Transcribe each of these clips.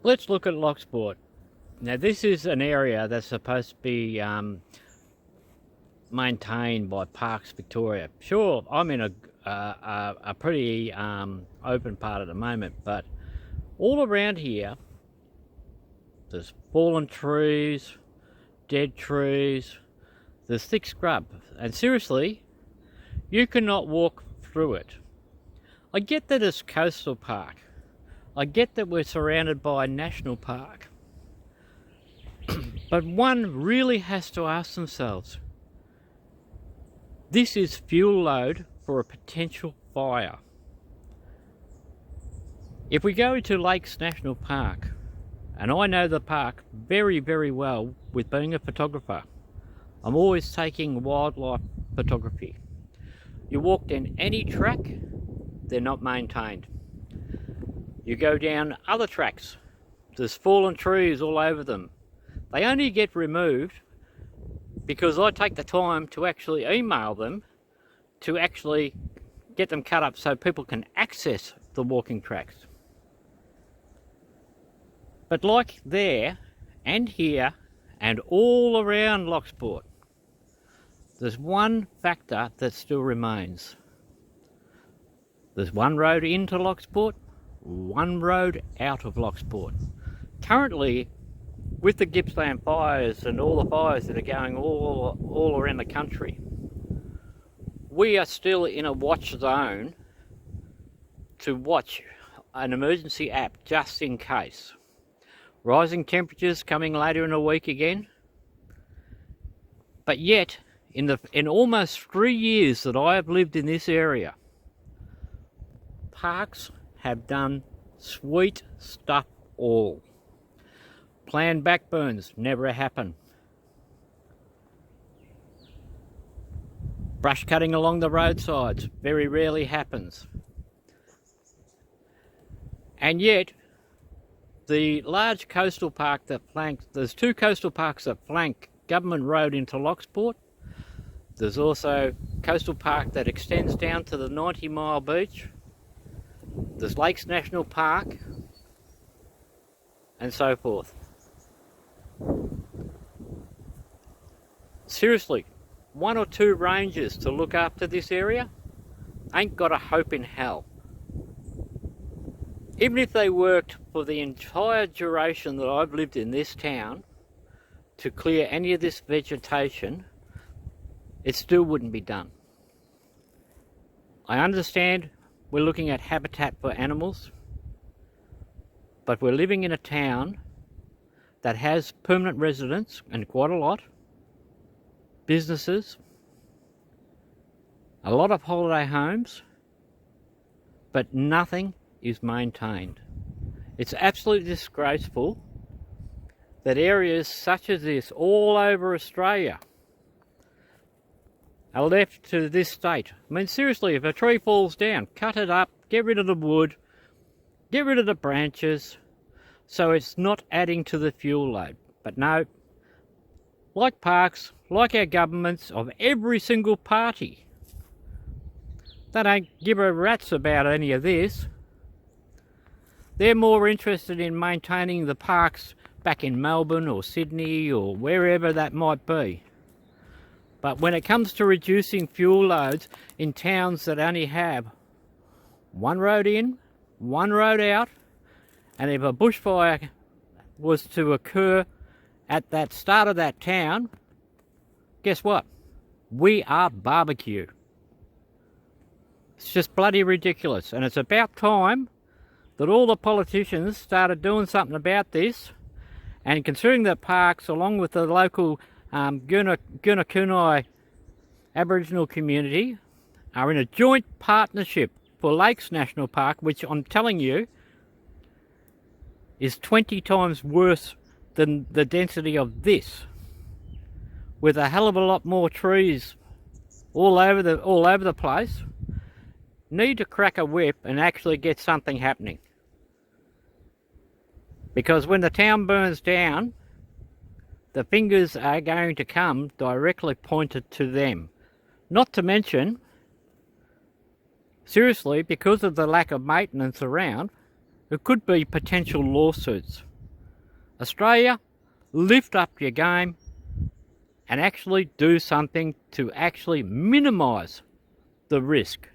Let's look at Lochsport. Now, this is an area that's supposed to be maintained by Parks Victoria. Sure, I'm in a pretty open part at the moment, but all around here, there's fallen trees, dead trees, there's thick scrub, and seriously, you cannot walk through it. I get that it's coastal park. I get that we're surrounded by a national park. But one really has to ask themselves, this is fuel load for a potential fire. If we go to Lakes National Park, and I know the park very, very well with being a photographer, I'm always taking wildlife photography. You walk down any track, they're not maintained. You go down other tracks, there's fallen trees all over them. They only get removed because I take the time to actually email them to actually get them cut up so people can access the walking tracks. But like there and here and all around Lochsport, there's one factor that still remains. There's one road into Lochsport, one road out of Lochsport. Currently, with the Gippsland fires and all the fires that are going all around the country, we are still in a watch zone to watch an emergency app just in case. Rising temperatures coming later in the week again. But yet, in almost 3 years that I have lived in this area, parks have done sweet stuff all. Planned backburns never happen. Brush cutting along the roadsides very rarely happens. And yet, the large coastal park that flanks, there's two coastal parks that flank Government Road into Lochsport. There's also coastal park that extends down to the 90 Mile Beach. There's Lakes National Park, and so forth. Seriously, one or two rangers to look after this area ain't got a hope in hell. Even if they worked for the entire duration that I've lived in this town to clear any of this vegetation, it still wouldn't be done. I understand we're looking at habitat for animals, but we're living in a town that has permanent residents, and quite a lot, businesses, a lot of holiday homes, but nothing is maintained. It's absolutely disgraceful that areas such as this all over Australia are left to this state. I mean, seriously, if a tree falls down, cut it up, get rid of the wood, get rid of the branches, so it's not adding to the fuel load. But no, like parks, like our governments of every single party, they don't give a rat's about any of this. They're more interested in maintaining the parks back in Melbourne or Sydney or wherever that might be. But when it comes to reducing fuel loads in towns that only have one road in, one road out, and if a bushfire was to occur at that start of that town, guess what? We are barbecue. It's just bloody ridiculous, and it's about time that all the politicians started doing something about this, and considering that parks, along with the local Gurnakunai Aboriginal community, are in a joint partnership for Lakes National Park, which I'm telling you is 20 times worse than the density of this, with a hell of a lot more trees all over the place, need to crack a whip and actually get something happening. Because when the town burns down, the fingers are going to come directly pointed to them. Not to mention, seriously, because of the lack of maintenance around, there could be potential lawsuits. Australia, lift up your game and actually do something to actually minimise the risk.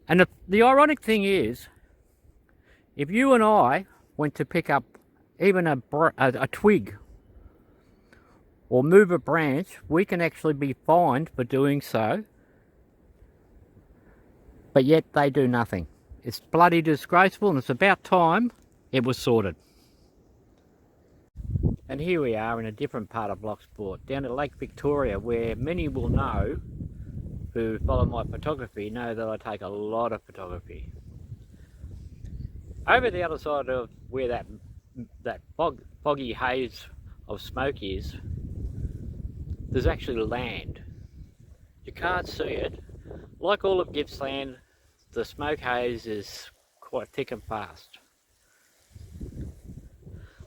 And the ironic thing is, if you and I went to pick up even a twig or move a branch, we can actually be fined for doing so, but yet they do nothing. It's bloody disgraceful, and it's about time it was sorted. And here we are in a different part of Lochsport, down at Lake Victoria, where many will know, who follow my photography, know that I take a lot of photography. Over the other side of where that foggy haze of smoke is, there's actually land. You can't see it. Like all of Gippsland, the smoke haze is quite thick and fast.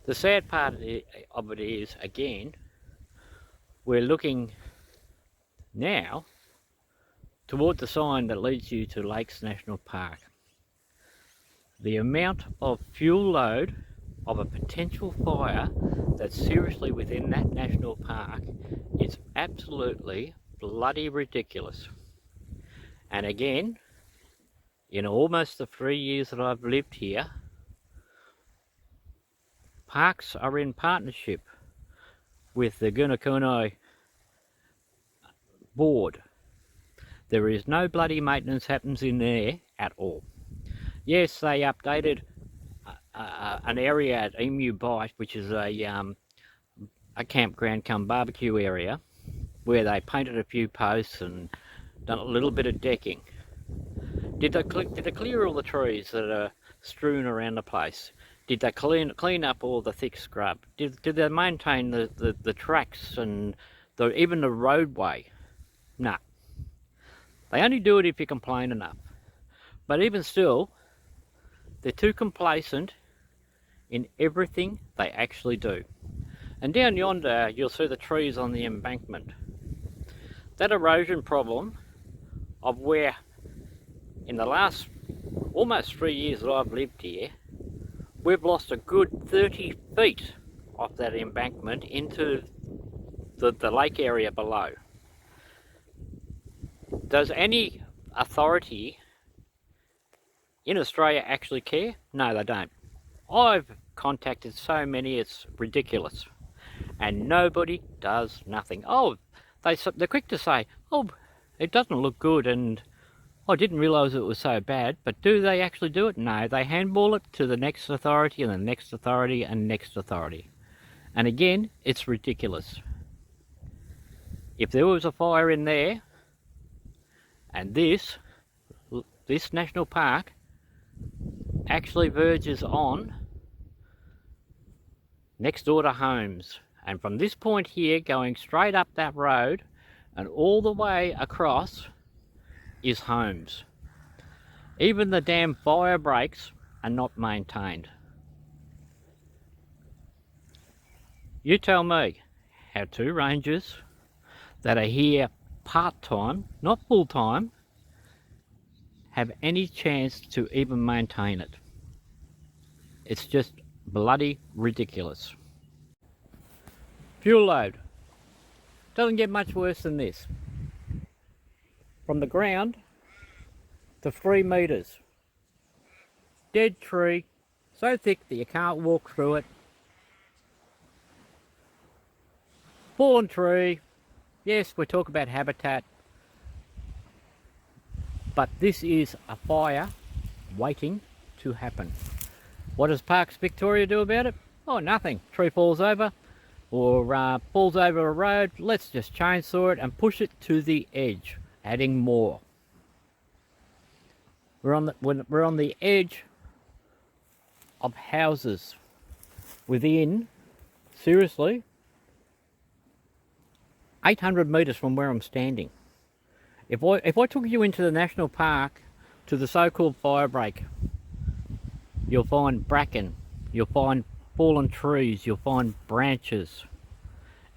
The sad part of it is, again, we're looking now toward the sign that leads you to Lakes National Park. The amount of fuel load of a potential fire that's seriously within that national park is absolutely bloody ridiculous. And again, in almost the 3 years that I've lived here, parks are in partnership with the Gunakuni board. There is no bloody maintenance happens in there at all. Yes, they updated an area at Emu Bight, which is a campground come barbecue area, where they painted a few posts and done a little bit of decking. Did they clear all the trees that are strewn around the place? Did they clean up all the thick scrub? Did they maintain the tracks and even the roadway? Nah. They only do it if you complain enough. But even still, they're too complacent in everything they actually do. And down yonder, you'll see the trees on the embankment. That erosion problem of where, in the last almost 3 years that I've lived here, we've lost a good 30 feet off that embankment into the lake area below. Does any authority in Australia actually care? No, they don't. I've contacted so many, it's ridiculous. And nobody does nothing. Oh, they're quick to say, oh, it doesn't look good, and I didn't realise it was so bad. But do they actually do it? No, they handball it to the next authority and the next authority and next authority. And again, it's ridiculous. If there was a fire in there, and this national park actually verges on next door to homes, and from this point here going straight up that road and all the way across is homes. Even the damn fire breaks are not maintained. You tell me how two rangers that are here part-time, not full-time, have any chance to even maintain it. It's just bloody ridiculous. Fuel load. Doesn't get much worse than this. From the ground to 3 meters. Dead tree, so thick that you can't walk through it. Fallen tree. Yes, we talk about habitat, but this is a fire waiting to happen. What does Parks Victoria do about it? Oh, nothing. Tree falls over, or falls over a road. Let's just chainsaw it and push it to the edge, adding more. We're on the edge of houses within, seriously, 800 metres from where I'm standing. If I took you into the national park to the so-called fire break, you'll find bracken, you'll find fallen trees, you'll find branches,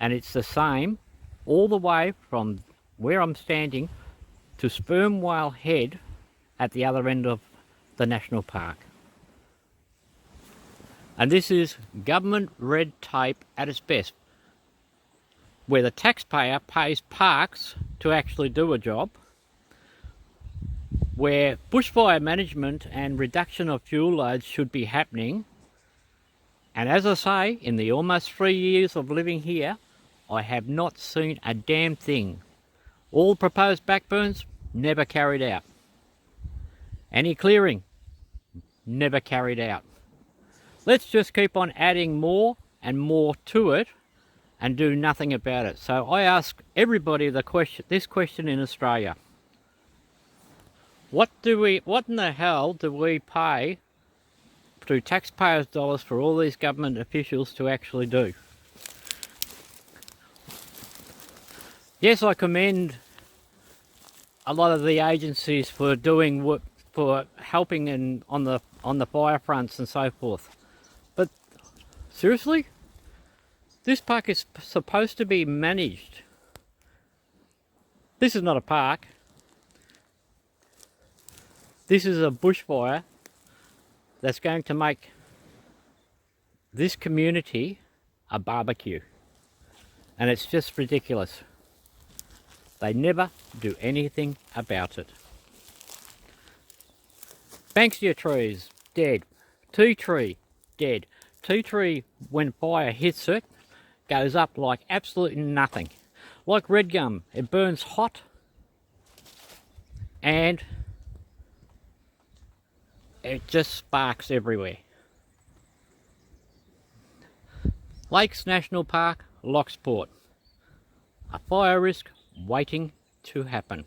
and it's the same all the way from where I'm standing to Sperm Whale Head at the other end of the national park. And this is government red tape at its best, where the taxpayer pays parks to actually do a job, where bushfire management and reduction of fuel loads should be happening. And as I say, in the almost 3 years of living here, I have not seen a damn thing. All proposed backburns, never carried out. Any clearing, never carried out. Let's just keep on adding more and more to it and do nothing about it. So I ask everybody this question in Australia. What in the hell do we pay through taxpayers' dollars for all these government officials to actually do? Yes, I commend a lot of the agencies for doing work, for helping on the fire fronts and so forth. But seriously, this park is supposed to be managed. This is not a park. This is a bushfire that's going to make this community a barbecue. And it's just ridiculous. They never do anything about it. Banksia trees, dead. Tea tree, dead. Tea tree, when fire hits it, goes up like absolutely nothing. Like red gum, it burns hot and it just sparks everywhere. Lakes National Park, Loch, a fire risk waiting to happen.